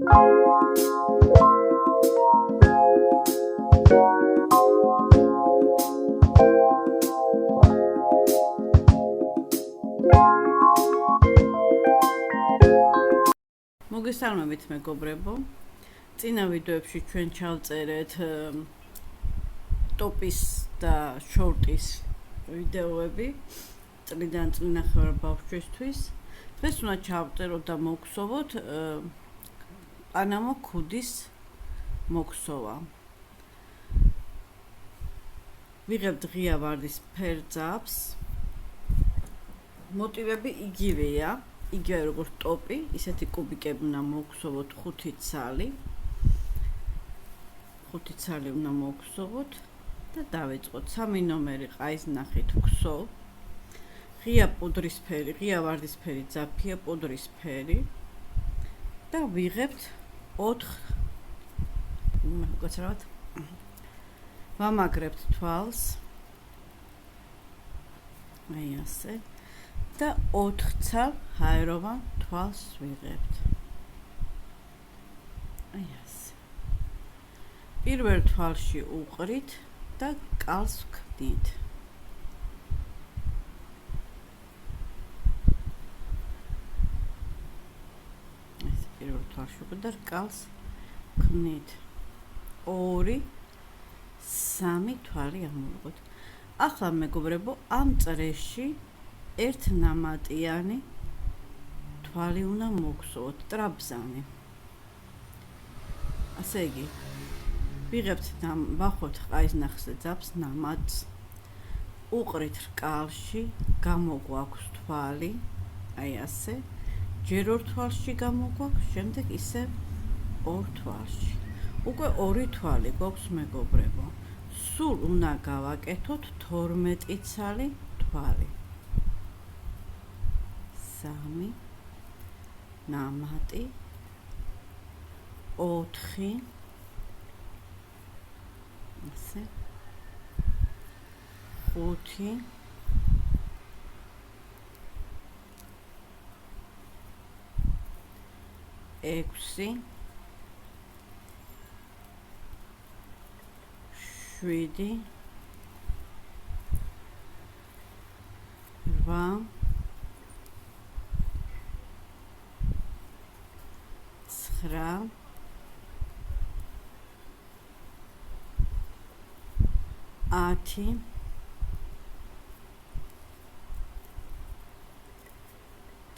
მოგესალმებით მეგობრებო. წინა ვიდეოებში ჩვენ ჩავწერეთ ტოპის და შორტის ვიდეოები წლიდან წლინახევარ ბავშვისთვის. დღეს უნდა ჩავწეროთ და მოგხსოვოთ პანამო ქუდის მოგხსოვა. ვიღებთ ღია ვარდისფერ ძაბს. მოტივები იგივეა. იგივე როგორც ტოპი, ისეთი კუბიკები უნდა მოგხსოვოთ 5 ცალი. 5 ცალი უნდა მოგხსოვოთ და დავიწყოთ. 3 ნომერი ყაის ნახით ვხსოვ. ღია პუდრისფერი, ღია ვარდისფერი ძაფია, პუდრისფერი და ვიღებთ 4 გაცრავთ. ვამაგრებთ თვალს. აი ასე. და 4 ცალ ჰაეროვან თვალს ვიღებთ. აი ასე. პირველ თვალში უყრით და კალს ვქნით. ეს პირველ თვალში უყრით და კალს ვქნით. 2 3 თვალი ამოვიღოთ. ახლა მეგობრებო, ამ წრეში ერთ ნამატიანი თვალი უნდა მოგხსოვოთ, ტრაბზანი. ასე იგი, ვიღებთ ვახოთ ყაის ნახსზე ძაბს ნამატს, უყრით რკალში, გამოგვაქვს თვალი, აი ასე, ჯერ 2 თვალში გამოგვაქვს, შემდეგ ისევ 2 თვალში. უკვე 2 თვალი გვაქვს მეგობრებო. სულ უნდა გავაკეთოთ 12 ცალი თვალი. 3 ნამატი 4 ასე 5 6 7 8 9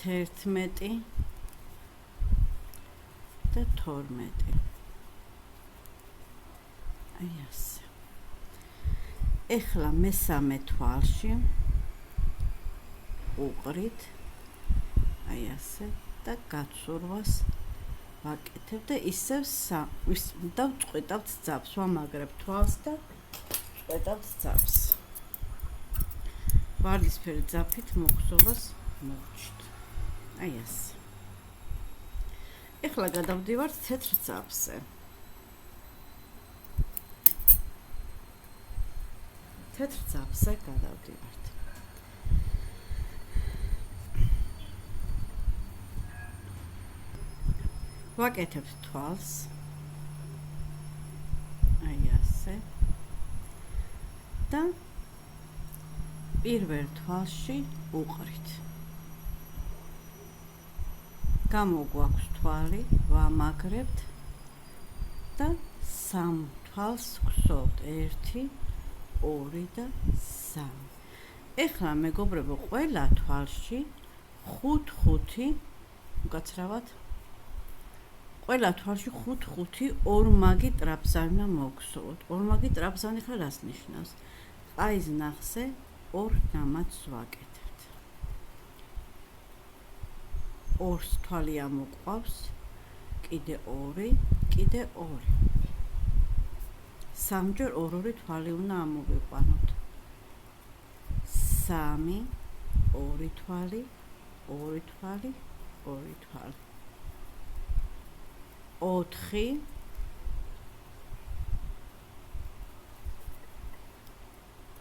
10 11 და 12. აი ასე. ეხლა მესამე თვალში უყრით აი ასე და გაცურვას ვაკეთებ და ისევ დავწყვეტავთ ძაბს, ვამაგრებ თვალს და წყვეტავთ ძაბს. ვარდისფერი ძაფით მოგხსოვას მოვჭით. აი ასე. ეხლა გადავდივართ თეთრ ძაბზე. თეთრ ძაბზე გადავდივართ. ვაკეთებთ თვალს. აი ასე. და პირველ თვალში უყრით. გამოგვაქვს თვალი, ვამაგრებთ და 3 თვალს ვხსოვთ. 1 2 და 3. ეხლა მეგობრებო, ყველა თვალში 5-5 გაცრავად. ყველა თვალში 5-5 ორმაგი ტრაბზანი უნდა მოგხსოვოთ. ორმაგი ტრაბზანი ხა რას ნიშნავს? ყაის ნახზე 2 ნამატს ვაკეთებთ. 2 თვალი ამოყვავს, კიდე 2, კიდე 2. სამჯერ 2 თვალი უნდა ამოვიყვანოთ. 3 2 თვალი 2 თვალი 2 თვალი 4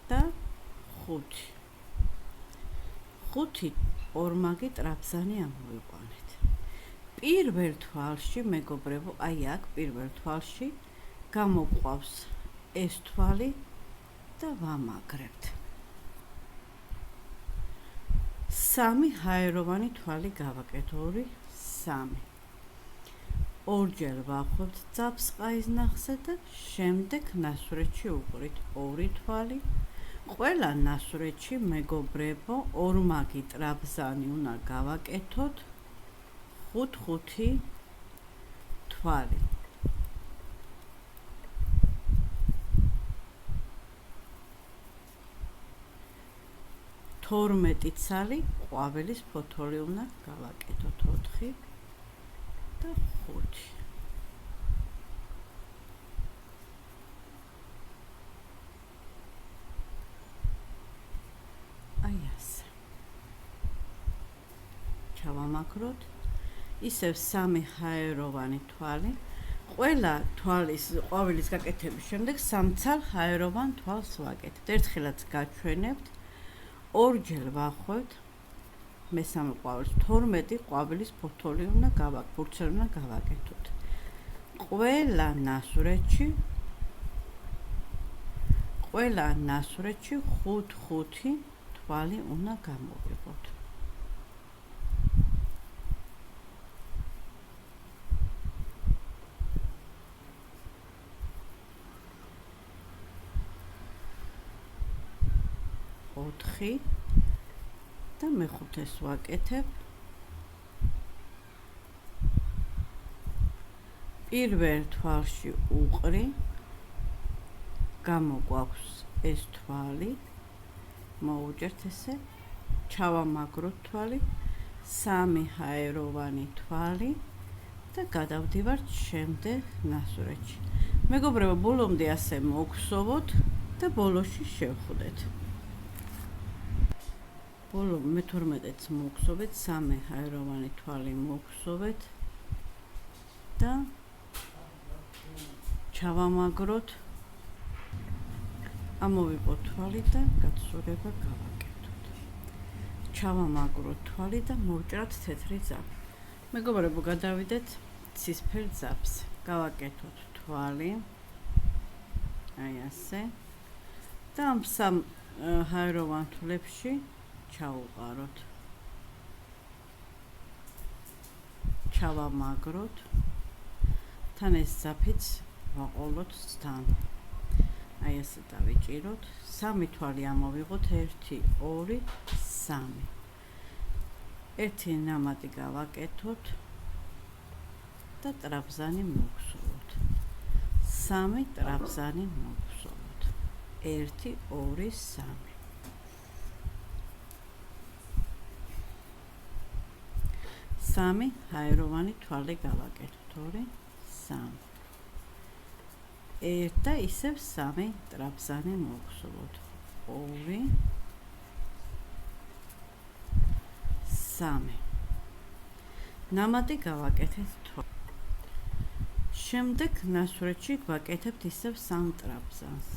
და 5. 5 ორმაგი ტრაბზანი ამოვიყვანეთ. პირველ თვალში, მეგობრებო, აი აქ პირველ თვალში გამოგვყავს ეს თვალი და ვამაგრებთ. სამი ჰაეროვანი თვალი გავაკეთე, 2, 3. ორჯერ ვახოთ ძაბს ყაის ნახზე და შემდეგ ნასურეთში უყრით 2 თვალი. ყველა ნასურეთში, მეგობრებო, ორმაგი ტრაბზანი უნდა გავაკეთოთ 5 თვალი. თორმეტი ცალი ყვავილის ფოთოლი უნდა გავაკეთოთ 4 და 5. აი ასე. ჩავამაგროთ. ისევ 3 ჰაეროვანი თვალი. ყველა თვალის ყვავილის გაკეთების შემდეგ 3 ცალ ჰაეროვან თვალს ვაკეთებთ. ერთხელაც გაჩვენებთ. ორჯერ ვახვევთ მესამე ყვავილს. 12 ყვავილის ფოთოლი უნდა ფურცელი უნდა გავაკეთოთ. ყველა ნასურეთში 5 თვალი უნდა გამოვიღოთ. და მეხუთეს ვაკეთებ. პირველ თვალში უყრი, გამოგვაქვს ეს თვალი, მოვუჭერთ ესე, ჩავამაგროთ თვალი, 3 ჰაეროვანი თვალი და გადავდივართ შემდეგ ნასურეთში. მეგობრებო, ბოლომდე ასე მოგხსოვოთ და ბოლოში შევხვდეთ. ბოლო მე-12-ს მოგხსოვეთ, 3 ჰაეროვანი თვალი მოგხსოვეთ და ჩავამაგროთ. ამოვიყოთ თვალი და გაცურება გავაკეთოთ. ჩავამაგროთ თვალი და მოვჭრათ თეთრი ძაბი. მეგობრებო, გადავიდეთ ცისფერ ძაბს. გავაკეთოთ თვალი. აი ასე. და ამ 3 ჰაეროვან თვლებში ჩავუყაროთ. ჩავამაგროთ. თან ეს ძაფიც ვაყოლოთ თან. აი ასე დავიჭიროთ. 3 თვალი ამოვიღოთ. 1, 2, 3. ერთი ნამატი გავაკეთოთ და ტრაბზანი მოვხსოვოთ. 3 ტრაბზანი მოვხსოვოთ. 1, 2, 3. 3 ჰაეროვანი თვალი გავაკეთოთ. 2, 3. და ისევ 3 ტრაბზანი მოვხსოვოთ. 2, 3. ნამატი გავაკეთეთ თვალი. შემდეგ ნასურეთში გვაკეთებთ ისევ 3 ტრაბზანს.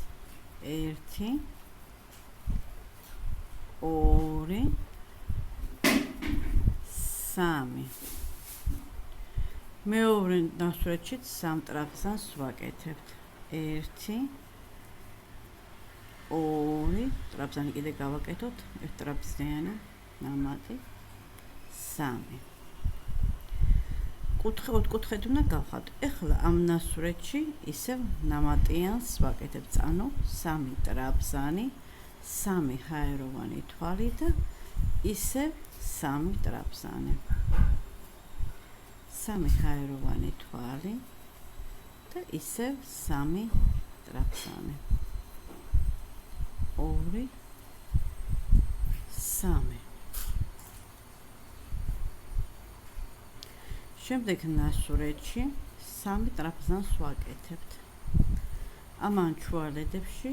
1, 2, 3. მეორე ნასურეთშიც 3 ტრაბზანს ვაკეთებთ. 1, 2, ტრაბზანი კიდე გავაკეთოთ, 1 ტრაბზიანი ნამატი, 3. ოთხკუთხედი უნდა გავხატოთ. ეხლა ამ ნასურეთში ისევ ნამატიანს ვაკეთებთ, ანუ 3 ტრაბზანი, 3 ჰაეროვანი თვალი და ისევ 3 ტრაბზანი. 3 ჰაეროვანი თვალი და ისევ 3 ტრაბზანი. 2, 3. შემდეგ ნასურეთში 3 ტრაბზანს ვაკეთებთ. ამან ჩუალედებში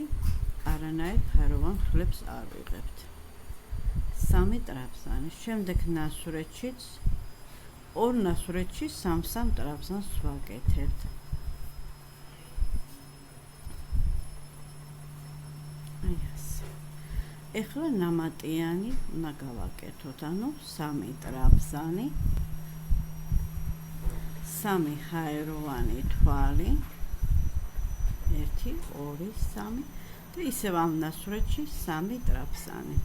არანაირ ჰაეროვან თვლებს არ ვიღებთ. 3 ტრაბზანი. შემდეგ ნასურეთშიც 2 ნასურეთში 3 ტრაბზანს ვაკეთებთ. აი ასე. ეხლა ნამატიანი უნდა გავაკეთოთ, ანუ 3 ტრაბზანი 3 ჰაეროვანი თვალი 1 2 3 და ისევ ამ ნასურეთში 3 ტრაპზანი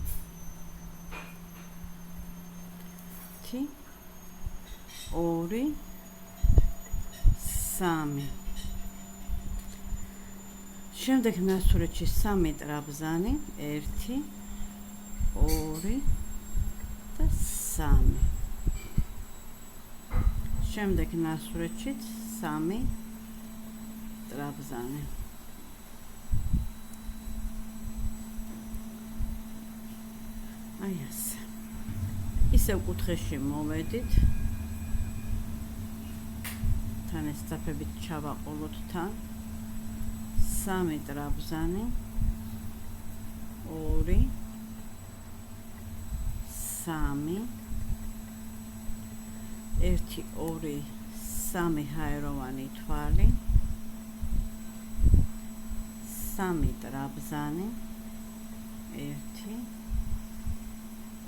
1 2 3 შემდეგ ნასურეთში 3 ტრაპზანი 1 2 და 3 შემდეგ ნასურეთში 3 ტრაპზანი აი ასე ისევ კუთხეში მოვედით თან ეს ძაფებით ჩავაყოლოთ თან 3 ტრაპზანი 2 3 1 2 3 ჰაეროვანი თვალი 3 ტრაპზანი 1 2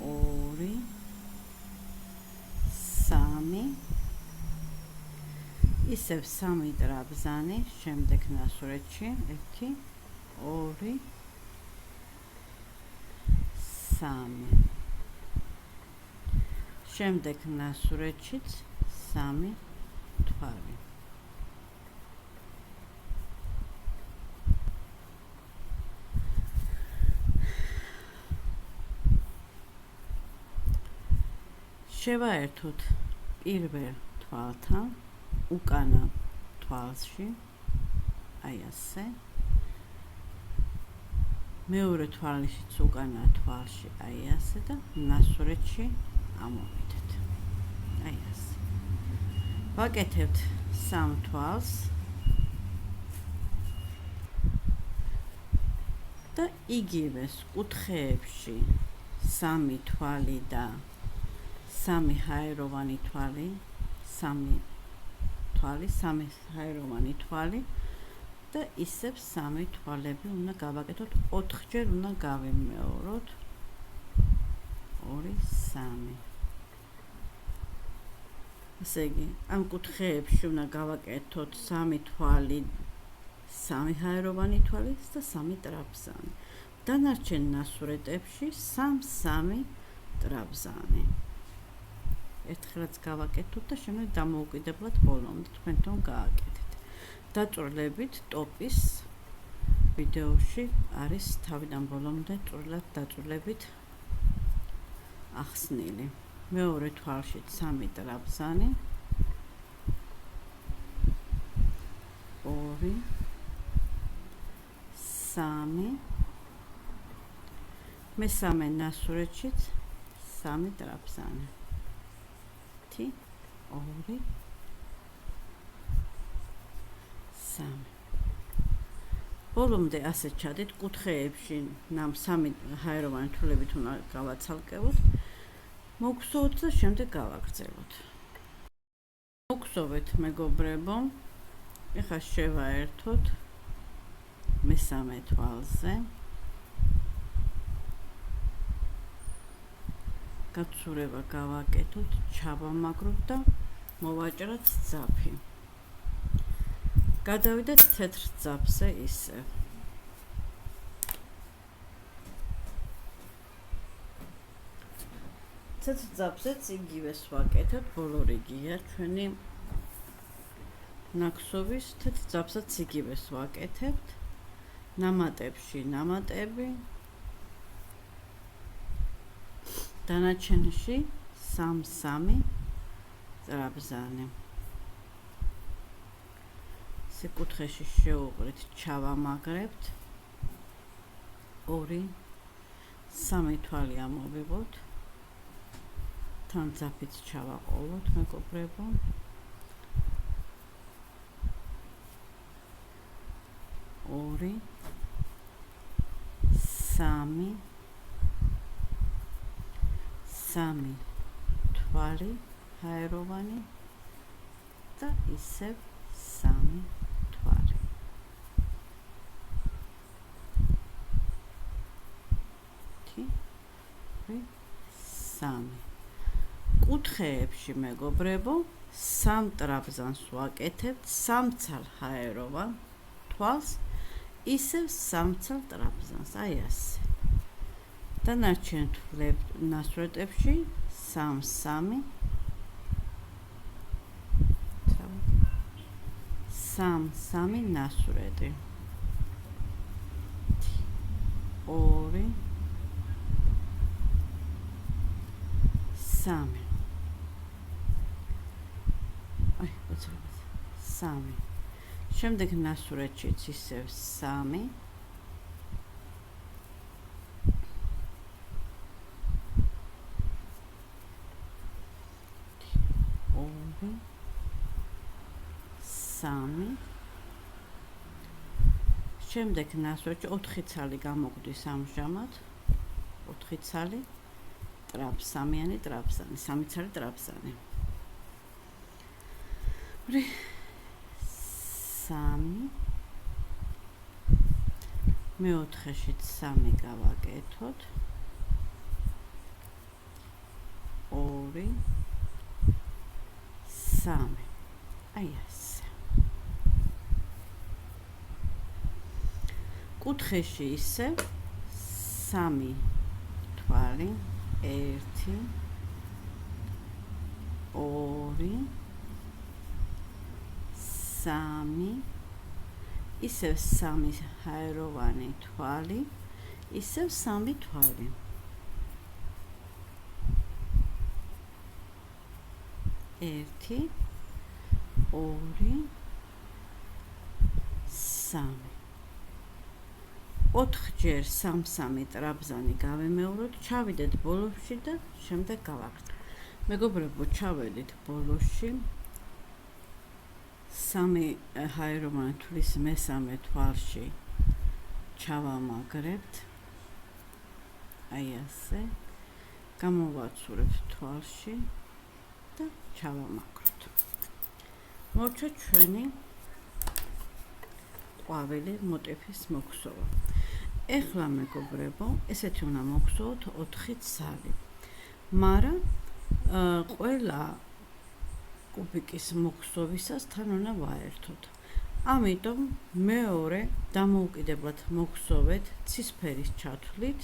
3 ისევ 3 ტრაპზანი შემდეგ ნასურეთში 1 2 3 შემდეგ ნასურეთშიც 3 თვალი შევაერთოთ პირველ თვალთან უკანა თვალში აი ასე მეორე თვალიშიც უკანა თვალში აი ასე და ნასურეთში ამოვიდეთ აი ასე ვაკეთებთ 3 თვალს და იგივეს კუთხეებში 3 თვალი და 3 ჰაეროვანი თვალი 3 ჰაეროვანი თვალი და ისევ 3 თვალები უნდა გავაკეთოთ 4 ჯერ უნდა გავიმეოროთ 2 3 ესე იგი ამ კუთხეებში უნდა გავაკეთოთ 3 თვალი 3 ჰაეროვანი თვალი და 3 ტრაპზანი დანარჩენ ნასურეთებში 3 ტრაპზანი ერთხელაც გავაკეთოთ და შემდეგ დამოუკიდებლად ბოლომდე თქვენ თვითონ გააკეთეთ დაწვრილებით ტოპის ვიდეოში არის თავიდან ბოლომდე წვრილად დაწვრილებით ახსნილი მეორე თვალში 3 ტრაპზანი 2 3 მესამე ნასურეთშიც 3 ტრაპზანი 1 2 3 ბოლომდე ასე ჩადით კუთხეებში ნამ 3 ჰაეროვანი თვლებით უნდა გავაცალკევოთ მოგხსოვთ და შემდეგ გავაგრძელოთ მოგხსოვეთ მეგობრებო ეხლა შევაერთოთ მესამე თვალზე გაცურება გავაკეთოთ ჩავამაგროთ და მოვაჭროთ ძაფი გადავიდეთ თეთრ ძაფზე ისე თეთრ ძაფზეც იგივეს ვაკეთებ ბოლო რიგია ჩვენი ნაკსოვის თეთრ ძაფსაც იგივეს ვაკეთებთ ნამატებში ნამატები დანარჩენში 3 ტრაპზანი კუთხეში შევუყრით ჩავამაგრებთ 2 3 თვალი ამოვიღოთ თან ძაფით ჩავაყოლოთ მეგობრებო 2 3 თვალი ჰაეროვანი და ისევ 3 თვალი კუთხეებში მეგობრებო სამ ტრაბზანს ვაკეთებთ სამცალ ჰაეროვან თვალს, ისევ სამცალ ტრაბზანს, აი ასე. დანარჩენ ნასვრეტებში 3-3 3-3 ნასვრეტი. 2 3 აი, უცებთ 3. შემდეგ ნასვრეთშიც ისევ 3. 2 3. შემდეგ ნასვრეთში 4 ცალი გამოგვდის ამჟამად. 4 ცალი ტრაბზანი, 3 ცალი ტრაბზანი. 3 მეოთხეშიც 3 გავაკეთოთ. 2 3. აი ასე. კუთხეში ისე 3 თვალი, 1 2 3, ისევ 3 ჰაეროვანი თვალი, ისევ 3 თვალი. 1 2 3. 4-ჯერ 3-3 ტრაბზანი გავემეოროთ, ჩავიდეთ ბოლოში და შემდეგ გავაგრძელებთ. მეგობრებო, ჩავედით ბოლოში. 3 ჰაეროვანი თვლის მესამე თვალში ჩავამაგრებთ. აი ასე. გამოვაცურებთ თვალში და ჩავამაგროთ. მორჩა ჩვენი ყვავილი მოტივის მოგსოვა. ეხლა მეგობრებო, ესეთი უნდა მოგსოვოთ 4 ცალი. მაგრამ ყველა კუბიკის მოგსოვისას თან უნდა ვაერთოთ. ამიტომ მეორე დამოუკიდებლად მოგსოვეთ ცისფერის ჩათვლით,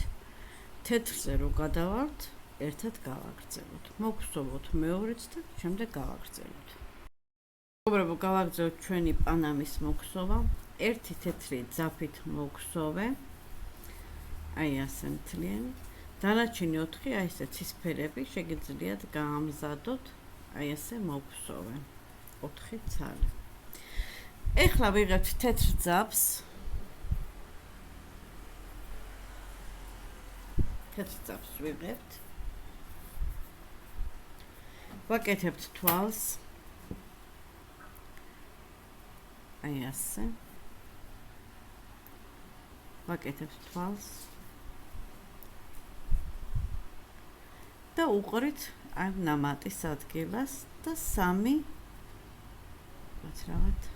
თეთრზე რო გადავალთ, ერთად გავაგრძელოთ. მოგსოვოთ მეორეც და შემდეგ გავაგრძელოთ. მეგობრებო, გავაგრძელოთ ჩვენი პანამის მოგსოვა. ერთი თეთრი ძაფით მოგსოვე. აი ასე მთლიანი. დანარჩენი 4 აი ესე ცისფერები შეგიძლიათ გაამზადოთ. აი ასე მოგსოვე. 4 ცალი. ეხლა ვიღებთ თეთრ ძაფს. თეთრ ძაფს ვიღებთ. ვაკეთებთ თვალს. აი ასე. ვაკეთებთ თვალს. და უყრით ამ ნამატის ადგილას და 3 ვაცრავად.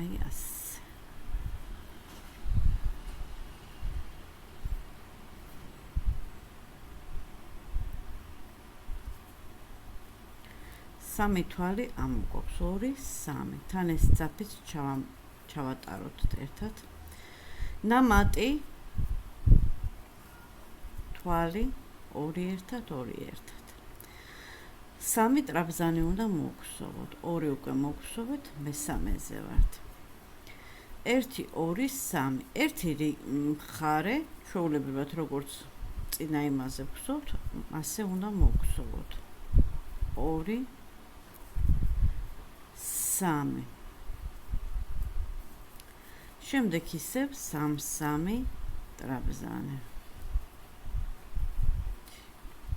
აი ასე. სამი თვალი ამოგვაქვს 2 3. თან ეს ძაფიც ჩავატაროთ ერთად. ნამატი თვალი 2 ერთად 2 ერთად. 3 ტრაბზანი უნდა მოგსოვოთ. 2 უკვე მოგსოვეთ, მესამეზე ვართ. 1 2 3. ერთი მხარე ჩვეულებრივად როგორც წინა იმაზე ვგსოვთ, ასე უნდა მოგსოვოთ. 2 3. შემდეგ ისევ 3-3 ტრაბზანი.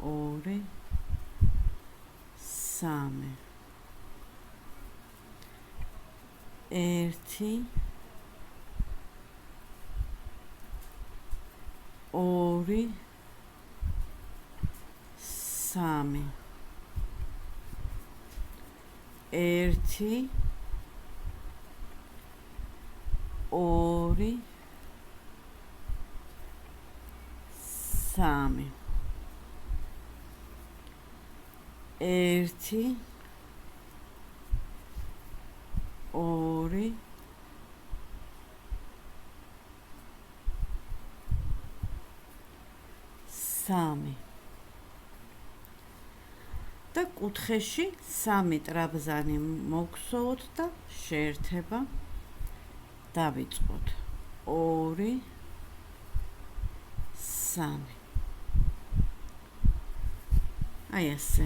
2 3. 1 2 3. 1 2 3. 1 2 3 და კუთხეში 3 ტრაბზანი მოვგსოვოთ და შეერთება დავიწყოთ 2 3 აი ასე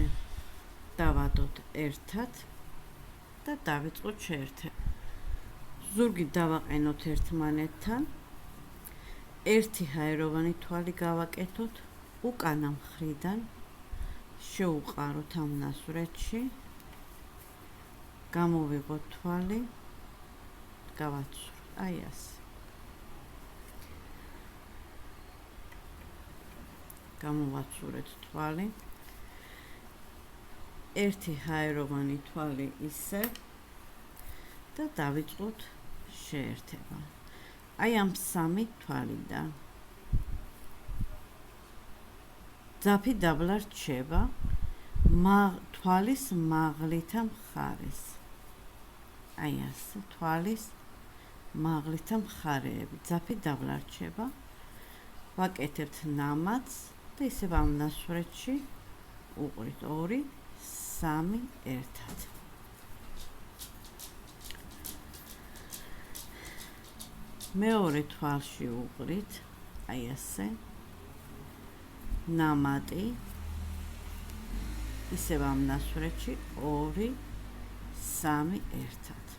დავადოთ ერთად და დავიწყოთ შეერთება ზურგი დავაყენოთ ერთმანეთთან ერთი ჰაეროვანი თვალი გავაკეთოთ უკანა მხრიდან შევუყაროთ ამ ნასურეთში გამოვიღოთ თვალი გავაცუროთ აი ასე გამოვაცურეთ თვალი ერთი ჰაეროვანი თვალი ისე და დავიწყოთ შეერთება აი ამ 3 თვალიდან ძაფი დაბლა რჩება თვალის მაღლითა მხარეს აი ასე თვალის მაღლითა მხარეები ძაფი დაბლა რჩება ვაკეთებთ ნამატს და ისევ ამ ნასურეთში უყრით 2 3 ერთად მეორე თვალში უყრით აი ასე ნამატი ისევ ამ ნასურეთში 2 3 ერთად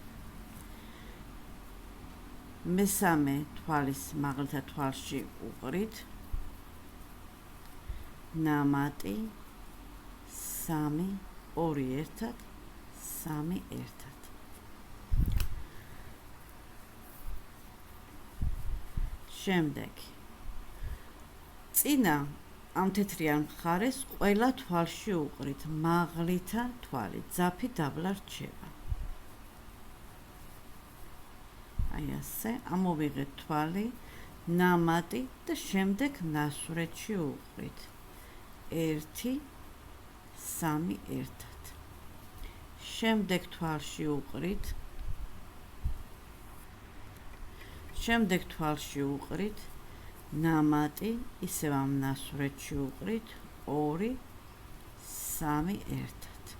მესამე თვალის მაღლითა თვალში უყრით ნამატი 3 2 ერთად 3 ერთად შემდეგი წინა ამ თეთრიან მხარეს ყველა თვალში უყრით მაღლითა თვალი ძაფი დაბლა რჩება აი ასე ამოვიღეთ თვალი ნამატი და შემდეგ ნასურეთში უყრით 1 3 ერთად შემდეგ თვალში უყრით ნამატი ისევ ამ ნასურეთში უყრით 2 3 ერთად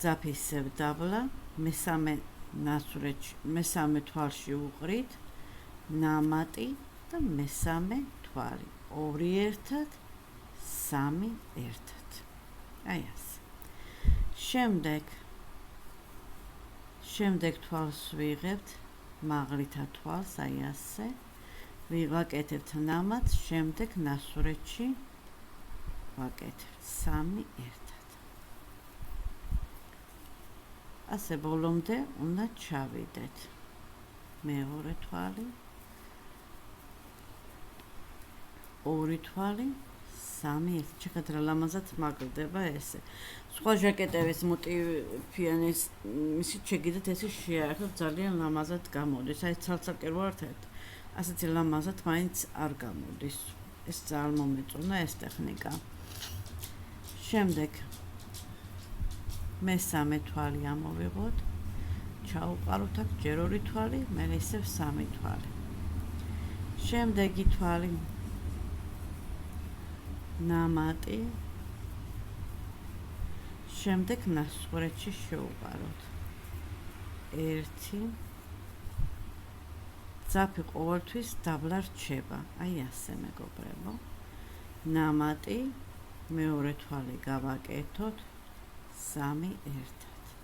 ძაფი ისევ დაბლა მესამე თვალში უყრით ნამატი და მესამე თვალი 2 ერთად 3 ერთად აი ასე შემდეგ თვალს ვიღებთ მაღლითა თვალს აი ასე ვაკეთებთ ნამატს შემდეგ ნასურეთში ვაკეთებთ 3 ერთად ასე ბოლომდე უნდა ჩავიდეთ მეორე თვალი 2 თვალი 3 ერთად ჩეკეთ რა ლამაზად მაგდება ესე სხვა ჟაკეტების მოტივიანის ისიც შეგიძლიათ ესე შეაერთოთ ძალიან ლამაზად გამოდის აი ცალ-ცალკე რო ვართ ასეთი ლამაზად მაინც არ გამოდის ეს ძალიან მომეწონა ეს ტექნიკა შემდეგ მესამე თვალი ამოვიღოთ ჩაუყაროთ აქ ჯერ 2 თვალი მე ისევ 3 თვალი შემდეგი თვალი ნამატი შემდეგ ნასურეთში შევუყაროთ 1 ძაფი ყოველთვის დაბლა რჩება აი ასე მეგობრებო ნამატი მეორე თვალი გავაკეთოთ 3 ერთად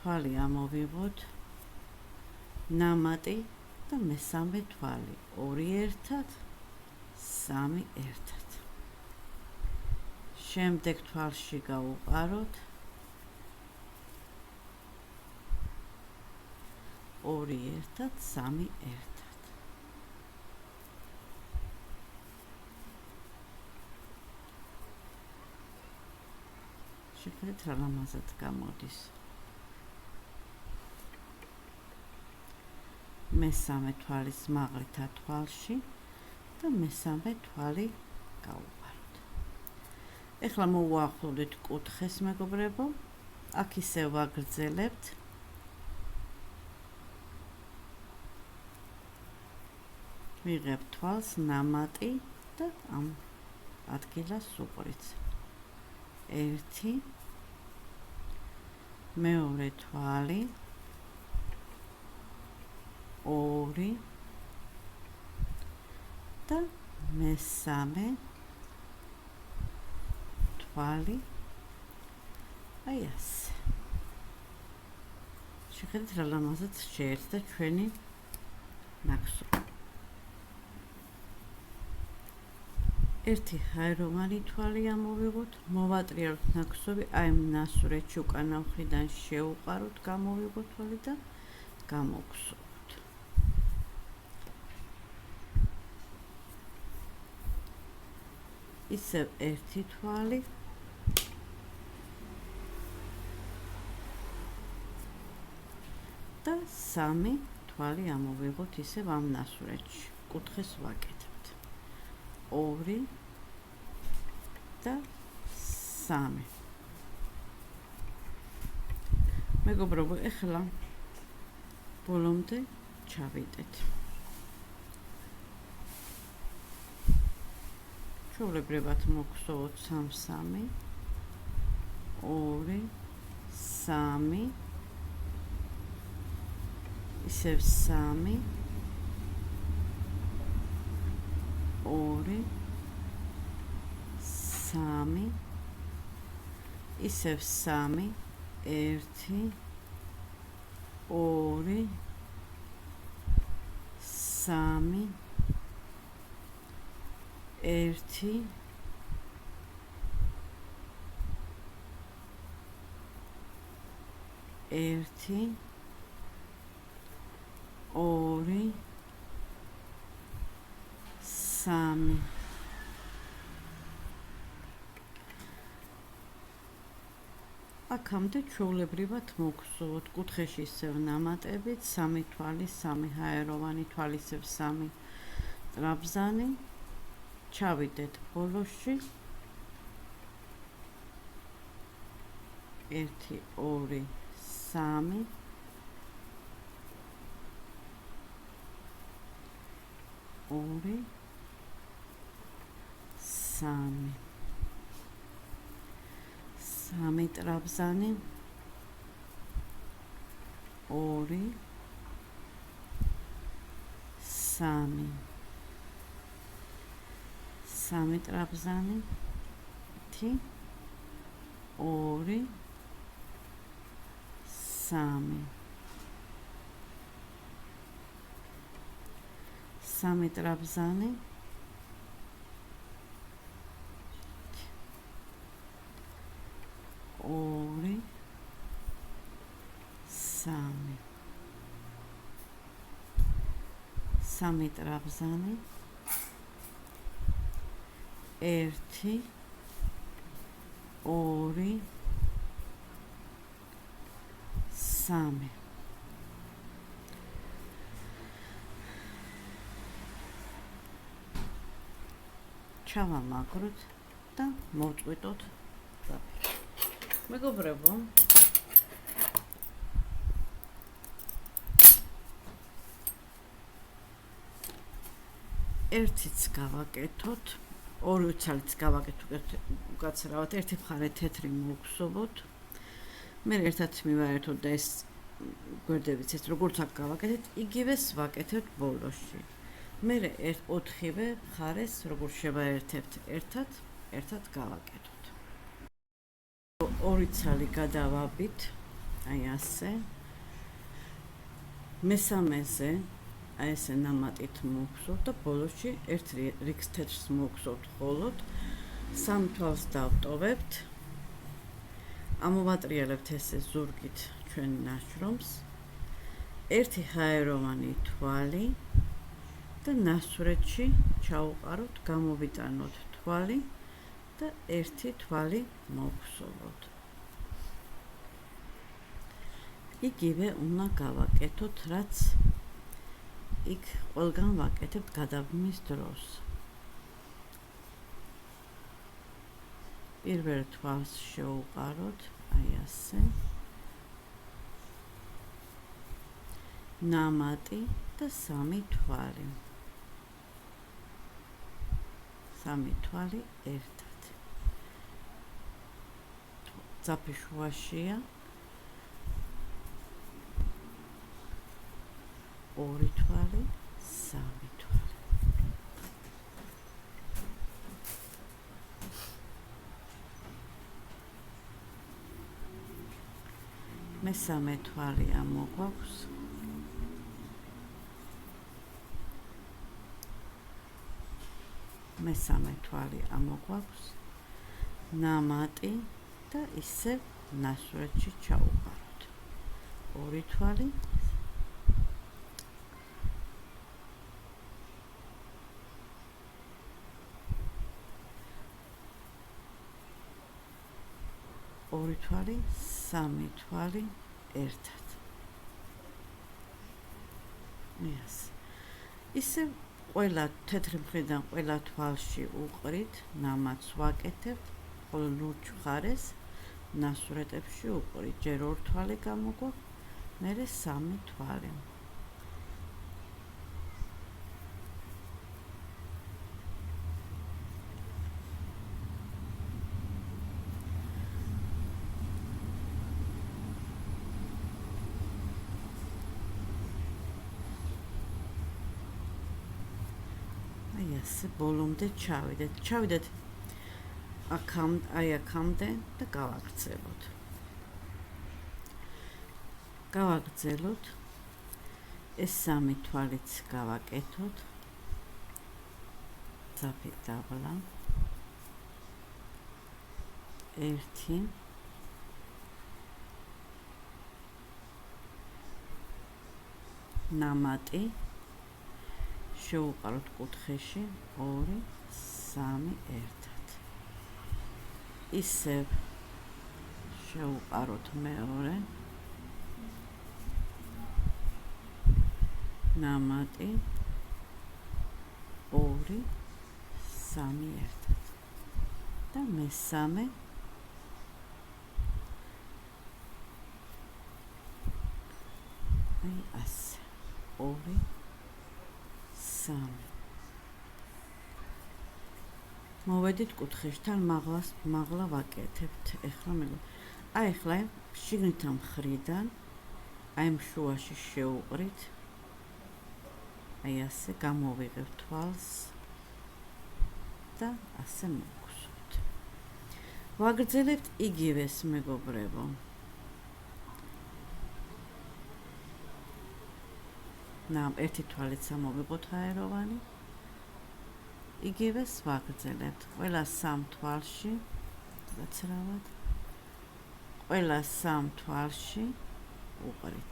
თვალი ამოვიღოთ ნამატი და მესამე თვალი 2 ერთად 3 ერთად შემდეგ თვალში გავუყაროთ 2 ერთად 3 ერთად შეხედეთ რა ლამაზად გამოდის მესამე თვალის მაღლითა თვალში და მესამე თვალი გავუყაროთ ეხლა მოვუახლოვდით კუთხეს, მეგობრებო. აქ ისევ ვაგრძელებთ. ვიღებ თვალს ნამატი და ამ ადგილას უყრით. 1 მეორე თვალი 2 და მესამე თვალი აი ასე. შეხედეთ რა ლამაზად შეერთდა ჩვენი ნაკსოვი. ერთი ჰაეროვანი თვალი ამოვიღოთ, მოვატრიალოთ ნაკსოვი, აი ნასურეთში უკანა მხრიდან შევუყაროთ, გამოვიღოთ თვალი და გამოვხსოვოთ. ისევ ერთი თვალი და 3 თვალი ამოვიღოთ ისევ ამ ნასურეთში. კუთხეს ვაკეთებთ. 2 და 3. მეგობრებო, ეხლა ბოლომდე ჩავიდეთ. ჩვეულებრივად მოგხსოვოთ 3-3, 2, 3, ისევ 3, 2, 3, ისევ 3, 1, 2, 3, 1, 1, 2, 3. აქამდე ჩვეულებრივად მოგხსოვოთ კუთხეში ისევ ნამატებით 3 თვალი, 3 ჰაეროვანი თვალი, ისევ 3 ტრაბზანი. ჩავიდეთ ბოლოში. 1, 2, 3. 2, 3. 3 ტრაბზანი 2 3 3 ტრაბზანი 1 2 3 3 ტრაბზანი 2 3 3 ტრაბზანი 1 2 3 ჩავამაგროთ და მოვწყვიტოთ ზაფხული. მეგობრებო, ერთიც გავაკეთოთ, ორი უცალიც გავაკეთოთ უკაცრავად, ერთი მხარე თეთრი მოვხსოვოთ, მე ერთად მივაერთოთ და ეს გვერდებიც ეს როგორც აქ გავაკეთეთ, იგივეს ვაკეთებთ ბოლოში. მე 4-ვე მხარეს როგორ შევაერთებთ ერთად გავაკეთოთ. ორი ცალი გადავაბით, აი ასე. მესამეზე აი ესე ნამატით მოვხსოვთ და ბოლოში ერთ რიგს თეთრს მოვხსოვთ ხოლოდ. 3 თვალს დავტოვებთ. ამოვატრიალებთ ესე ზურგით ჩვენ ნაშრომს. ერთი ჰაეროვანი თვალი და ნასურეთში ჩაუყაროთ, გამოვიტანოთ თვალი და ერთი თვალი მოვხსოვოთ. იგივე უნდა გავაკეთოთ, რაც იქ ყველგან ვაკეთებთ გადაბმის დროს. პირველ თვალს შევუყაროთ, აი ასე. ნამატი და სამი თვალი. სამი თვალი ერთად. ძაფი შუაშია. ორი თვალი, სამი თვალი. მესამე თვალი ამოგვაქვს. მესამე თვალი ამოგვაქვს. ნამატი და ისევ ნასურეთში ჩაუყაროთ. ორი თვალი. ორი თვალი, სამი თვალი ერთად. ისე ყველა თეთრი მხრიდან ყველა თვალში უყრით, ნამატს ვაკეთებთ, ხოლო ლურჯ მხარეს ნასურეთებში უყრით. ჯერ ორი თვალი გამოგვაქვს, მერე სამი თვალი. ასე ბოლომდე ჩავიდეთ აქამდე და გავაგრძელოთ. ეს სამი თვალიც გავაკეთოთ. ძაფი დაბლა. ერთი. ნამატი. შევუყაროთ კუთხეში 2, 3 ერთად. ისევ შევუყაროთ მეორე. ნამატი 2, 3 ერთად. და მესამე აი ასე 2, 3. მოვედით კუთხეშთან, მაღლა ვაკეთებთ. ეხლა შიგნითა მხრიდან აი შუაში შევუყრით. აი ასე გამოვიღებთ თვალს და ასე მოვგზავნოთ. ვაგრძელებთ იგივეს, მეგობრებო. ერთი თვალიც ამოვიღოთ აეროვანი. იგივეს ვაგრძელებთ ყველა სამ თვალში. გაცრავად. ყველა სამ თვალში უყრით.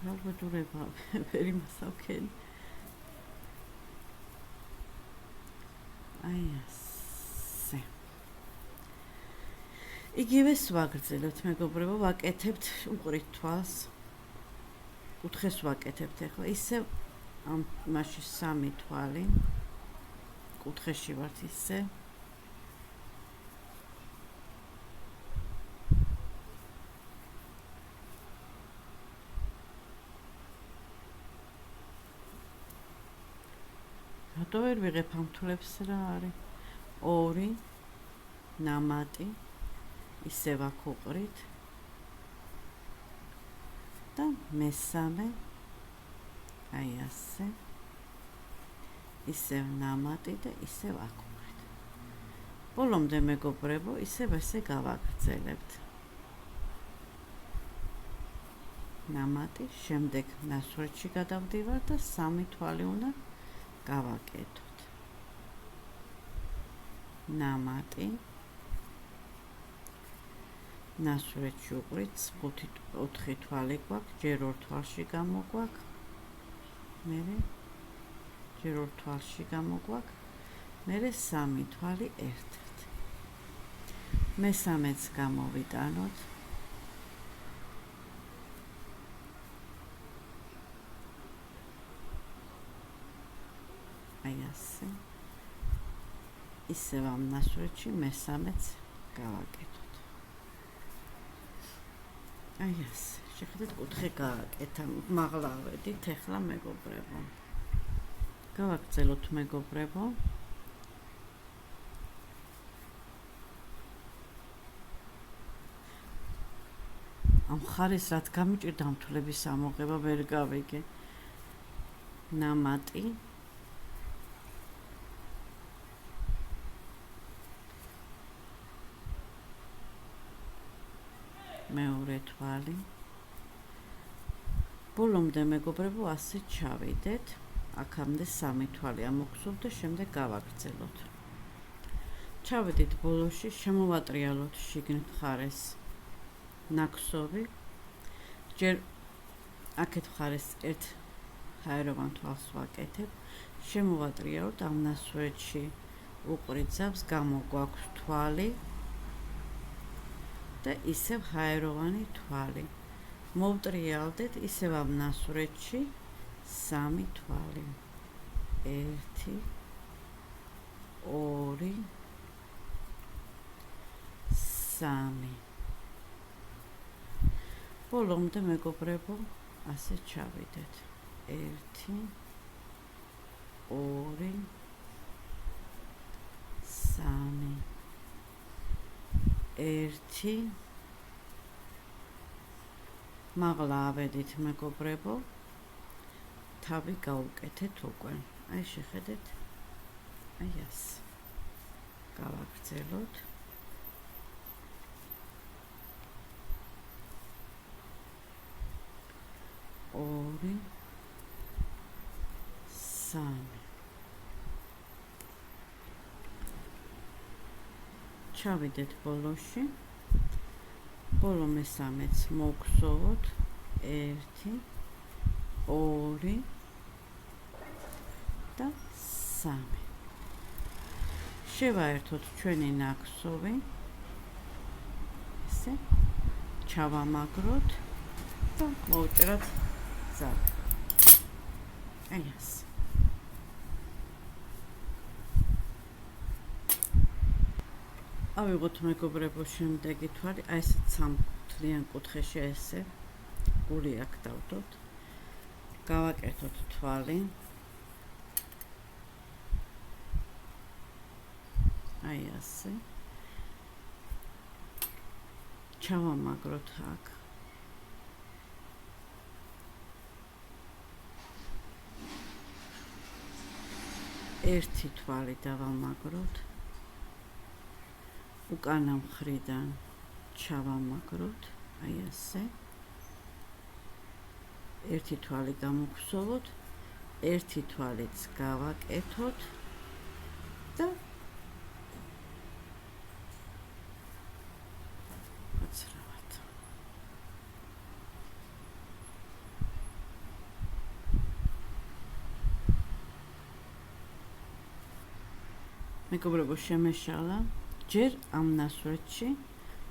რაღაცურება ვერ იმასავქენ. აი ასე. იგივეს ვაგრძელებთ, მეგობრებო, ვაკეთებთ უყრით თვალს. კუთხეს ვაკეთებთ ახლა ისევ ამ მასში სამი თვალი. კუთხეში ვართ ისე. რატო ვერ ვიღებ ამ თვლებს რა არის? 2 ნამატი ისევ აქ უყრით და მესამე აი ასე ისევ ნამატი და ისევ აქ უყრით. ბოლომდე მეგობრებო, ისევ ესე გავაგრძელებთ. ნამატი, შემდეგ ნასურეთში გადავდივარ და სამი თვალი უნდა გავაკეთოთ. ნამატი, ნასურეთში უყრით, 5-4 თვალი გვაქვს, ჯერ ორ თვალში გამოგვაქვს, მერე ჯერ ორ თვალში გამოგვაქვს, მერე სამი თვალი ერთად. მესამეც გამოვიტანოთ. აი ასე. ისევ ამ ნასურეთში მესამეც გავაკეთოთ. აი ასე. შეხედეთ, კუთხე გააკეთა. მაღლა ავედით, ეხლა მეგობრებო. გავაგრძელოთ მეგობრებო. ამ ხარეს რაც გამიჭირდა ამ თვლების ამოღება ვერ გავიგე. ნამატი. მეორე თვალი. ბოლომდე მეგობრებო ასე ჩავიდეთ. აქამდე 3 თვალი ამოგსურთ და შემდეგ გავაგრძელოთ. ჩავედით ბოლოში, შემოვატრიალოთ შიგნით ხარეს ნაქსოვი. ჯერ აქეთ ხარეს ერთ ჰაეროვან თვალს ვაკეთებ. შემოვატრიალოთ ამ ნასურეთში უყრით ზავს, გამოგვაქვს თვალი და ისევ ჰაეროვანი თვალი. მოვტრიალდეთ ისევ ამ ნასურეთში 3 თვალი. 1 2 3. ბოლომდე მეგობრებო ასე ჩავიდეთ. 1 2 3. 1. მაღლა ავედით მეგობრებო. თავი გავუკეთეთ უკვე. აი შეხედეთ. აი ასე. გავაგრძელოთ. ორი, 3. ჩავიდეთ ბოლოში. ბოლო მესამეც მოვგსოვოთ. 1 2 და 3. შევაერთოთ ჩვენი ნაქსოვი. ესე ჩავამაგროთ და მოვჭრათ ზად. აი ასე. ავიღოთ მეგობრებო შემდეგი თვალი, აი ესეთ სამთლიან კუთხეში ესე გული აქ დავდოთ. გავაკეთოთ თვალი. აი ასე. ჩავამაგროთ აქ. ერთი თვალი დავამაგროთ. უკანა მხრიდან ჩავამაგროთ, აი ასე. ერთი თვალი გამოგხსოვოთ, ერთი თვალიც გავაკეთოთ და ვაცრავთ. მეგობრებო, შემეშალა. ჯერ ამ ნასურეთში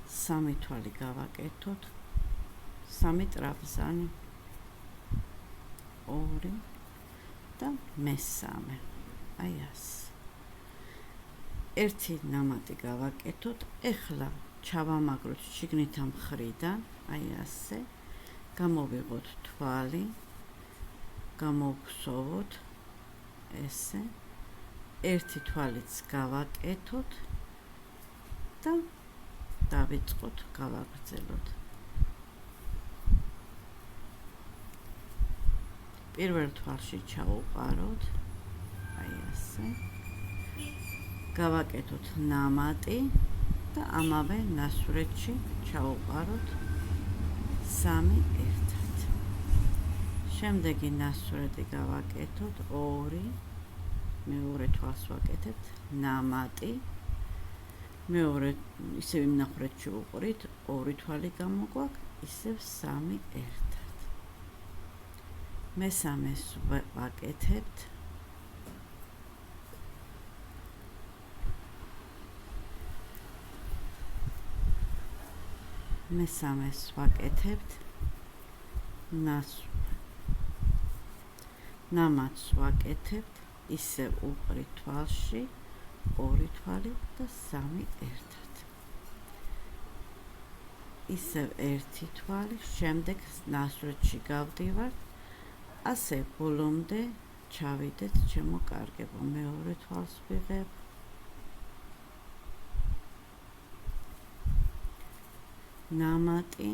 3 თვალი გავაკეთოთ. 3 ტრაბზანი. 2 და მესამე. აი ასე. ერთი ნამატი გავაკეთოთ. ეხლა ჩავამაგროთ შიგნით ამ მხრიდან, აი ასე. გამოვიღოთ თვალი. გამოვხსოვოთ ესე. ერთი თვალიც გავაკეთოთ და დავიწყოთ, გავაგრძელოთ. პირველ თვალში ჩავუყაროთ, აი ასე. გავაკეთოთ ნამატი და ამავე ნასურეთში ჩავუყაროთ 3 ერთად. შემდეგი ნასურეთი გავაკეთოთ 2, მეორე თვალს ვაკეთებთ ნამატი. მეორე ისევ იმ ნახურეთში ვუყრით, 2 თვალი გამოგვაქვს, ისევ 3 ერთად. მესამეს ვაკეთებთ. მესამეს ვაკეთებთ. ნამატს ვაკეთებთ. ისევ უყრი თვალში 2 თვალი და 3 ერთად. ისევ 1 თვალი, შემდეგ ნასვრეთში გავდივართ, ასე ბოლომდე ჩავიდეთ ჩემო კარგებო. მეორე თვალს ვიღებ. ნამატი,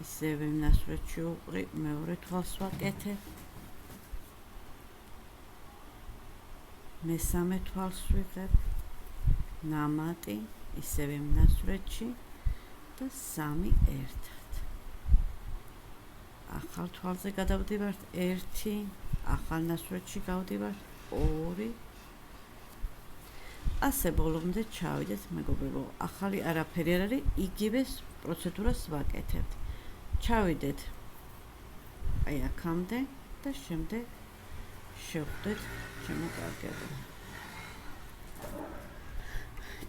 ისევე ნასვრეთში უყრი, მეორე თვალს ვაკეთებ. მესამე თვალს ვიღებ. ნამატი, ისევე ნასვრეთში და 3 ერთად. ახალ თვალზე გადავდივართ 1, ახალ ნასვრეთში გავდივართ 2. ასე ბოლომდე ჩავიდეთ, მეგობრებო. ახალი არაფერი არ არის, იგივე პროცედურას ვაკეთებთ. ჩავიდეთ აი აქამდე და შემდეგ შევხვდეთ ჩემო კარგებო.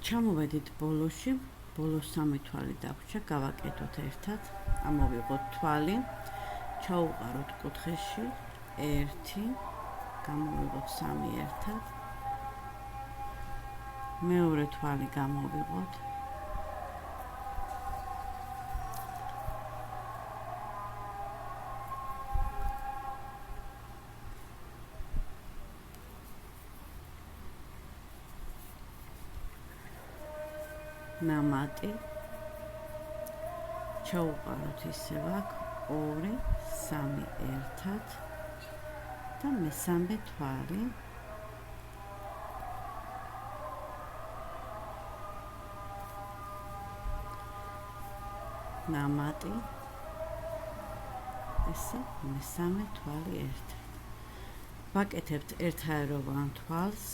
ჩამოვედით ბოლოში, ბოლო 3 თვალი დაგვრჩა, გავაკეთოთ ერთად, ამოვიღოთ თვალი, ჩაუყაროთ კუთხეში 1, გამოვიღოთ 3 ერთად, მეორე თვალი გამოვიღოთ, ნამატი, ჩაუყაროთ ისევ აქ 2, 3 ერთად და მესამე თვალი, ნამატი, ესე მესამე თვალი ერთად. ვაკეთებთ ერთაეროვან თვალს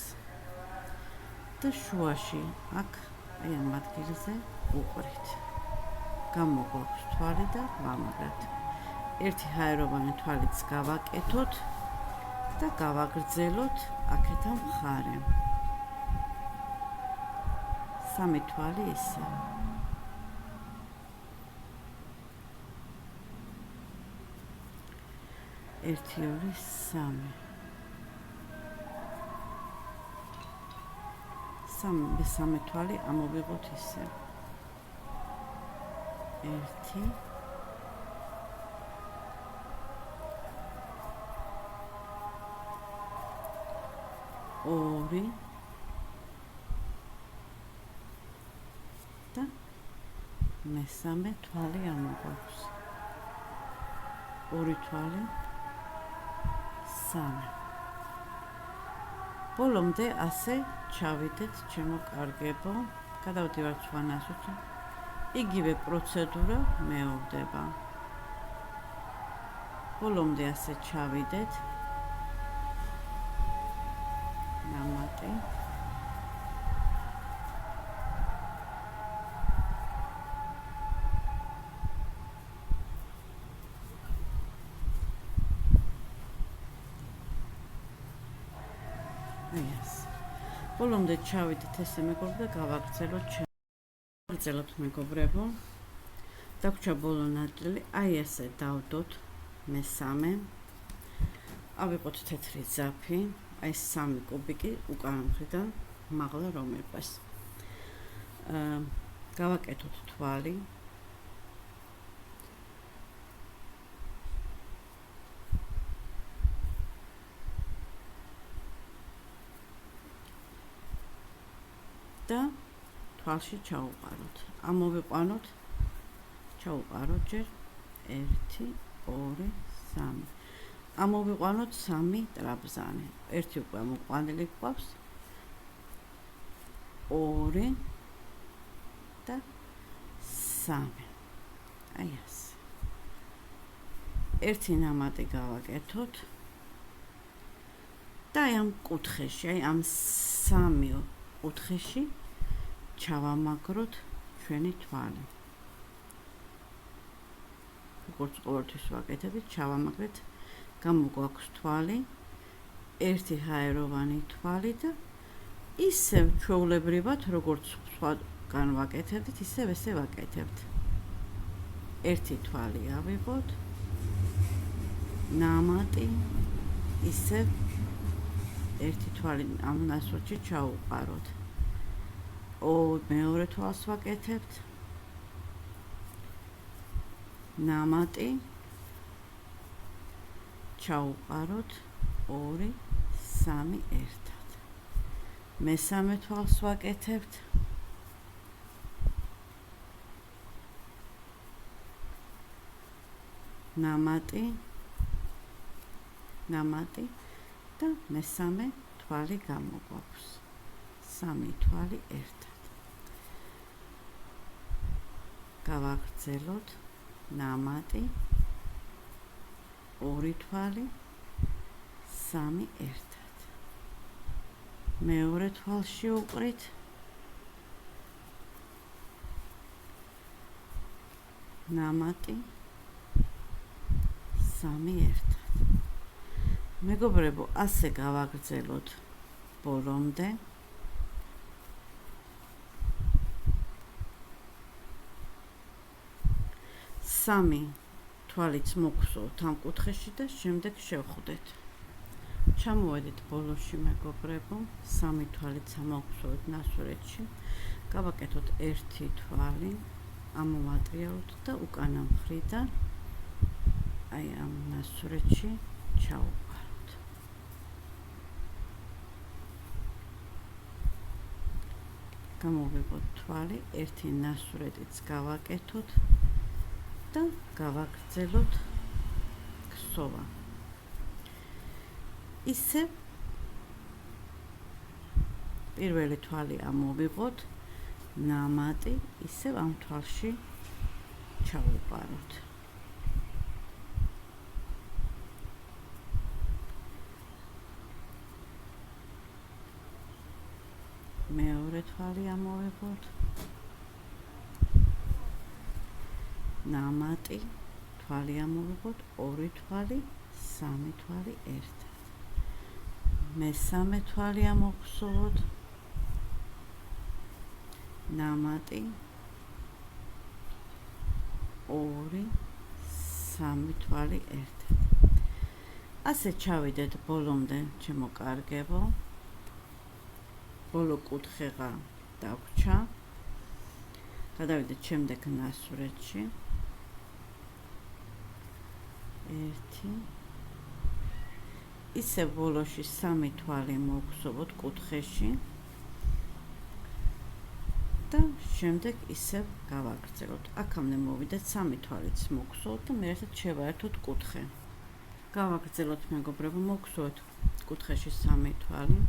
და შუაში აქ აი ამ ადგილზე უყრით. გამოგვაქვს თვალი და ვამაგრებთ. ერთი ჰაეროვანი თვალიც გავაკეთოთ და გავაგრძელოთ აქეთა მხარე. 3 თვალი ისე. 1, 2, 3. მესამე თვალი ამოვიღოთ ისე. 1, 2 და მესამე თვალი ამოგვაქვს. 2 თვალი, 3. ბოლომდე ასე ჩავიდეთ ჩემო კარგებო. გადავდივართ სხვა ნასვრეთში. იგივე პროცედურა მეორდება. ბოლომდე ასე ჩავიდეთ. ნამატი. ბოლომდე ჩავიდეთ ესე მეგობრებო და გავაგრძელოთ მეგობრებო. დაგვრჩა ბოლო ნაწილი, აი ასე დავდოთ მესამე. ავიღოთ თეთრი ძაფი, აი 3 კუბიკი უკანა მხრიდან მაღლა რომ იყოს. გავაკეთოთ თვალი. და თვალში ჩაუყაროთ. ამოვიყვანოთ, ჩაუყაროთ ჯერ 1, 2, 3. ამოვიყვანოთ 3 ტრაბზანი. 1 უკვე მოყვანილი გვყავს. 2 და 3. აი ასე. 1 ნამატი გავაკეთოთ. და აი ამ კუთხეში, აი ამ 3 კუთხეში ჩავამაგროთ ჩვენი თვალი. როგორც ყოველთვის ვაკეთებით, ჩავამაგრეთ, გამოგვაქვს თვალი, 1 ჰაეროვანი თვალი და ისევ ჩვეულებრივად, როგორც სხვაგან ვაკეთებთ, ისევ ესე ვაკეთებთ. 1 თვალი ავიღოთ, ნამატი, ისევ ერთი თვალი ამ ნასვეთში ჩაუყაროთ. მეორე თვალს ვაკეთებთ. ნამატი ჩაუყაროთ 2, 3 ერთად. მესამე თვალს ვაკეთებთ. ნამატი და მესამე თვალი გამოგვაქვს. 3 თვალი ერთად. გავაგრძელოთ ნამატი 2 თვალი 3 ერთად. მეორე თვალში უყრით. ნამატი 3 ერთად. მეგობრებო, ასე გავაგრძელოთ ბოლომდე. სამი თვალიც მოგხსოვთ ამ კუთხეში და შემდეგ შევხვდეთ. ჩამოვედით ბოლოში მეგობრებო, 3 თვალიც მოგხსოვთ ნასურეთში. გავაკეთოთ 1 თვალი, ამოვატრიალოთ და უკანა მხრიდან აი ამ ნასურეთში ჩაუყაროთ. გამოვიღოთ თვალი, 1 ნასურეთიც გავაკეთოთ და გავაგრძელოთ ქსოვა. ისე პირველი თვალი ამოვიღოთ, ნამატი, ისე ამ თვალში ჩავუყაროთ. მეორე თვალი ამოვიღოთ, ნამატი, თვალი ამოვიღოთ, 2 თვალი, 3 თვალი ერთად. მესამე თვალი ამოვხსოვოთ, ნამატი, 2, 3 თვალი ერთად. ასე ჩავიდეთ ბოლომდე, ჩემო კარგებო. ბოლო კუთხეღა დაგვრჩა. გადავიდეთ შემდეგ ნასურეთში. 1 ისე ბოლოში 3 თვალი მოვხსოვოთ კუთხეში და შემდეგ ისევ გავაგრძელოთ. აქამდე მოვიდეთ 3 თვალიც მოვხსოვოთ და მე ერთად შევაერთოთ კუთხე. გავაგრძელოთ მეგობრებო, მოვხსოვოთ კუთხეში 3 თვალი.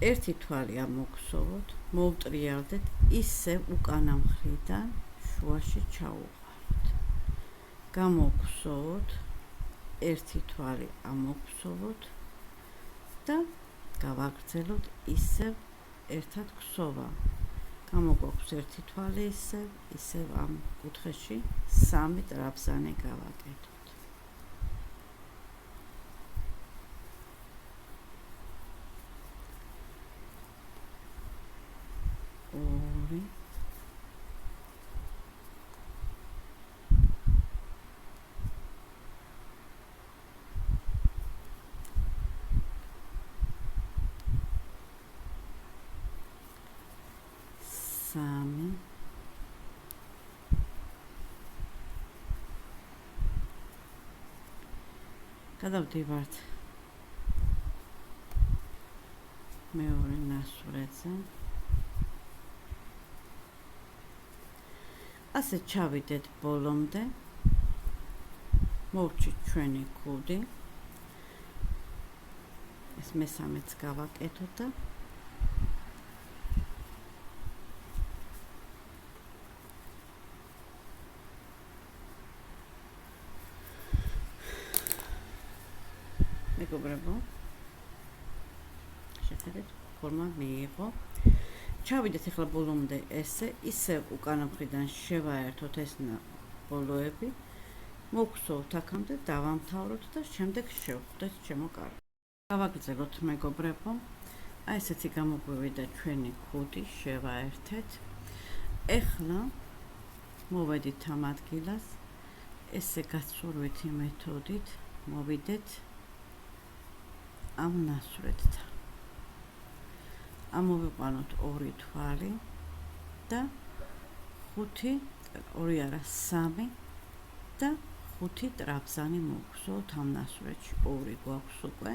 1 თვალი ამოვხსოვოთ, მოვტრიალდეთ, ისევ უკანა მხრიდან შუაში ჩაუყაროთ. გამოვხსოვოთ, 1 თვალი ამოვხსოვოთ და გავაგრძელოთ ისევ ერთად ქსოვა. გამოგვაქვს 1 თვალი ისევ ამ კუთხეში 3 ტრაბზანი გავაკეთოთ. 2 3 გადავდივართ მეორე ნასურეთზე. ასე ჩავიდეთ ბოლომდე. მოვჭით ჩვენი ქუდი. ეს მესამეც გავაკეთოთ და მეგობრებო, შეხედეთ, ფორმა მიიღო. ჩავიდეთ ახლა ბოლომდე ესე, ისევ უკანა მხრიდან შევაერთოთ ეს ბოლოები, მოვხსოვთ აქამდე, დავამთავროთ და შემდეგ შევხვდეთ ჩემო კარგად. გავაგრძელოთ მეგობრებო, აი ესეთი გამოგვივიდა ჩვენი ქუდი, შევაერთეთ. ეხლა მოვედით ამ ადგილას, ესე გასურვითი მეთოდით მოვიდეთ ამ ნასვრეთთან. ამოვიყვანოთ 2 თვალი და 5, 2 არა 3 და 5 ტრაბზანი მოვგზავნოთ ამ ნასვრეთში. 2 გვაქვს უკვე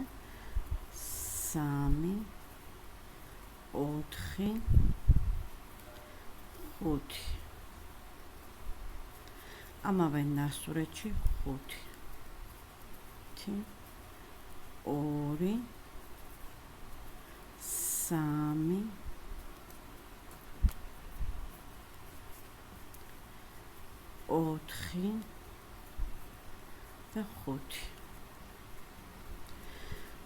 3 4 5 ამავე ნასვრეთში 5 2 3 4 და 5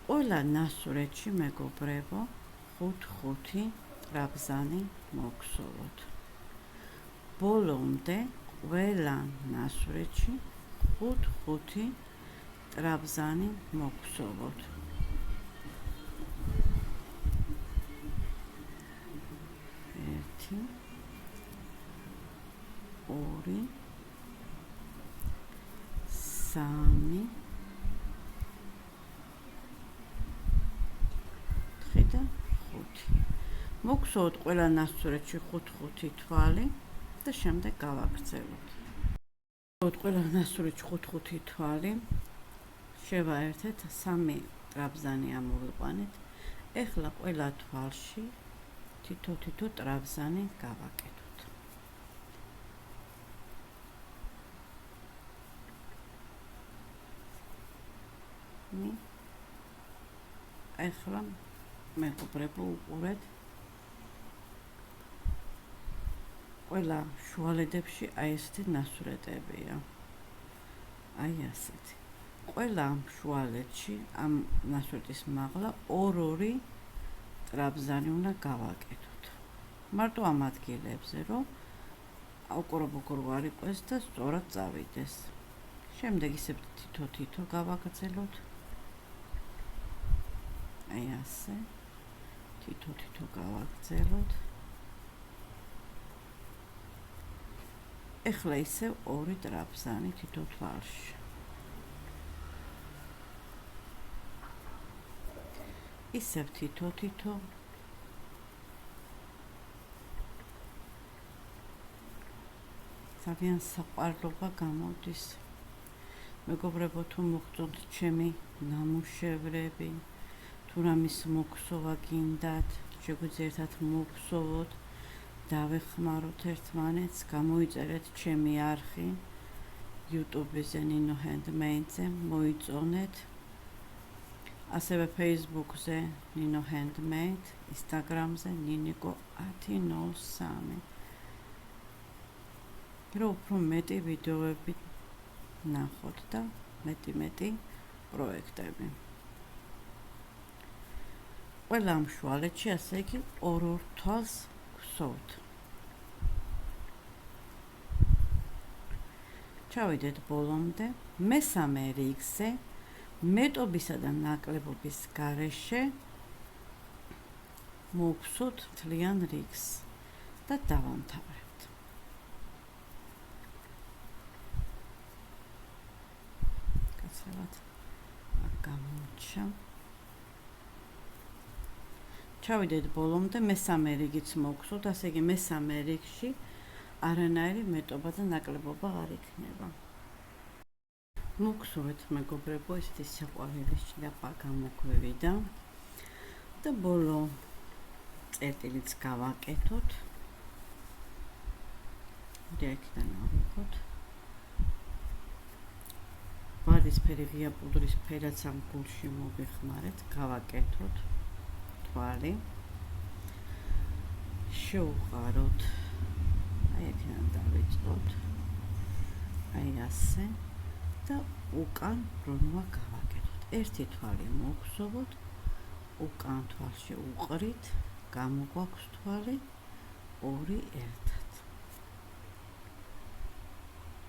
ყველა ნასვრეთში მეგობრებო 5 ტრაბზანი მოგსოვოთ. ბოლომდე ყველა ნასვრეთში 5 ტრაბზანი მოგსოვოთ. 1 2 3 და 5 მოგსოვოთ ყველა ნასვრეთში 5 თვალი და შემდეგ გავაგრძელოთ. ყველა ნასვრეთში 5 თვალი შევაერთეთ 3 ტრაბზანი ამოვიყვანეთ. ეხლა ყველა თვალში თითო ტრაბზანი გავაკეთოთ. ეხლა მეგობრებო უყურეთ ყველა შუალედებში აი ესეთი ნასვრეტებია. აი ასეთი. ყველა შუალედში ამ ნასვრეთის მაღლა 2 ტრაბზანი უნდა გავაკეთოთ. მარტო ამ ადგილებზე რომ აუკრობოკრო არ იყოს და სწორად წავიდეს. შემდეგ ისევ თითო გავაგრძელოთ. აი ასე. თითო გავაგრძელოთ. ეხლა ისევ 2 ტრაბზანი თითო თვალში. ისევ თითო ძალიან საყვარლობა გამოდის. მეგობრებო, თუ მოგწონთ ჩემი ნამუშევრები, თუ რამის მოგსოვა გინდათ, შეგვიძლია ერთად მოგსოვოთ, დავეხმაროთ ერთმანეთს, გამოიწერეთ ჩემი არხი YouTube-ზე ნინო Handmade-ზე, მოიწონეთ. ასევე Facebook-ზე ნინო Handmade, Instagram-ზე ნინიკო 1003. რომ უფრო მეტი ვიდეოები ნახოთ და მეტი პროექტები. ყველა ამ შუალედში ასე იგი 2 თვალს გვსოვთ. ჩავიდეთ ბოლომდე მესამე რიგზე მეტობისა და ნაკლებობის გარეშე მოვხსოვთ მთლიან რიგს და დავამთავრებთ. კაცელად გამოჩა. ჩავიდეთ ბოლომდე მესამე რიგიც მოვხსოვთ, ასე იგი მესამე რიგში არანაირი მეტობა და ნაკლებობა არ იქნება. მოგხსოვეთ მეგობრებო, ესეთი საყვარელი შლაპა გამოგვივიდა და ბოლო წერტილიც გავაკეთოთ. დიახიდან ავიღოთ. ვარდისფერი ღია პუდრის ფერაც ამ გულში მოვიხმარეთ, გავაკეთოთ თვალი. შევუყაროთ. აი აქედან დავიწყოთ. აი ასე. და უკან ბრუნვა გავაკეთოთ. ერთი თვალი მოვხსოვოთ, უკან თვალში უყრით, გამოგვაქვს თვალი 2 ერთად.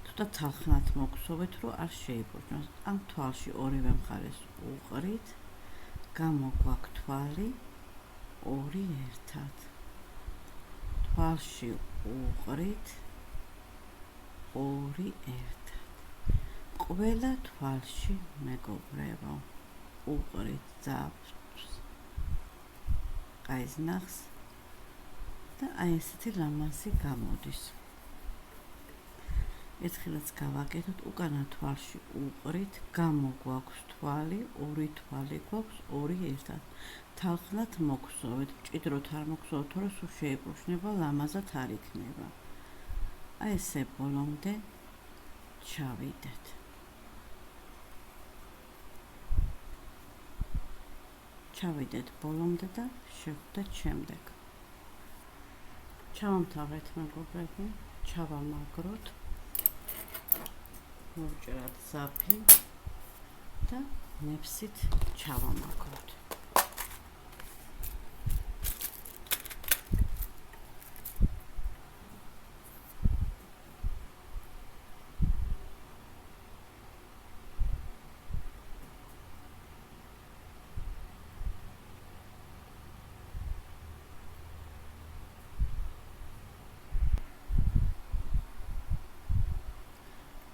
ცოტა თალხნად მოგხსოვეთ, რომ არ შეიბურჯოს. ამ თვალში ორივე მხარეს უყრით, გამოგვაქვს თვალი 2 ერთად. თვალში უყრით 2 ერთად. ყველა თვალში მეგობრებო უყრით ძაბს ყაიზნახს და აი ესეთი ლამაზი გამოდის. ერთხელაც გავაკეთოთ, უკანა თვალში უყრით, გამოგვაქვს თვალი, ორი თვალი გვაქვს, ორი ერთად. თალხნად მოგსოვეთ, მჭიდროდ არ მოგსოვეთ, თორე სულ შეიბრუშნება, ლამაზად არ იქნება. აი ესე ბოლომდე ჩავიდეთ. ჩავიდეთ ბოლომდე და შევხვდეთ შემდეგ. ჩავამთავრეთ მეგობრები, ჩავამაგროთ. მოვჭერათ ზაფი და ნებსით ჩავამაგროთ.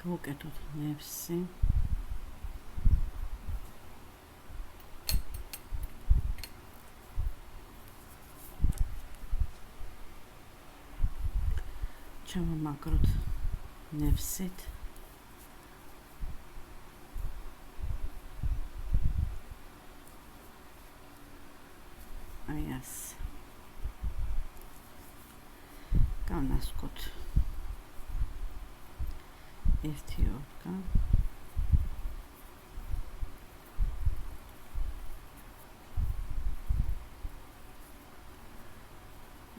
გავუკეთოთ ნებსი. ჩავამაგროთ ნებსით. აი ასე. განასკოთ. ერთი ორგან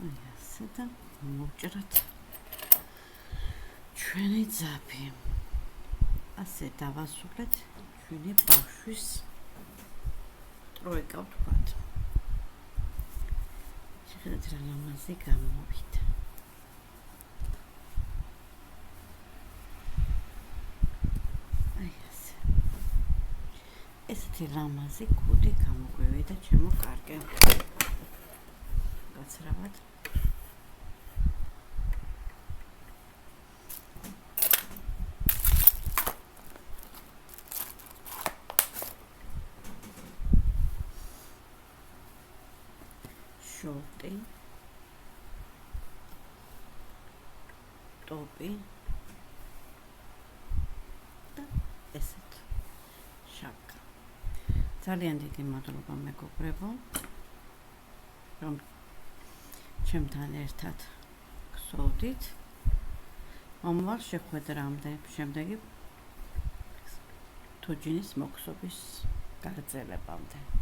აი ასე და მოვჭრათ ჩვენი ძაფი. ასე დავასრულეთ ჩვენი ბავშვის ტროიკა ვთქვათ. შეხედეთ რა ლამაზი გამოვიდა. ესეთი ლამაზი კუდი გამოგვივიდა ჩემო კარგე. გაცრავად. შორტი. ტოპი. და ესეთ შაკა. ძალიან დიდი მადლობა მეგობრებო, რომ ჩემთან ერთად გსოვდით. მომავალ შეხვედრამდე, შემდეგი თოჯინის მოქსობის გაგრძელებამდე.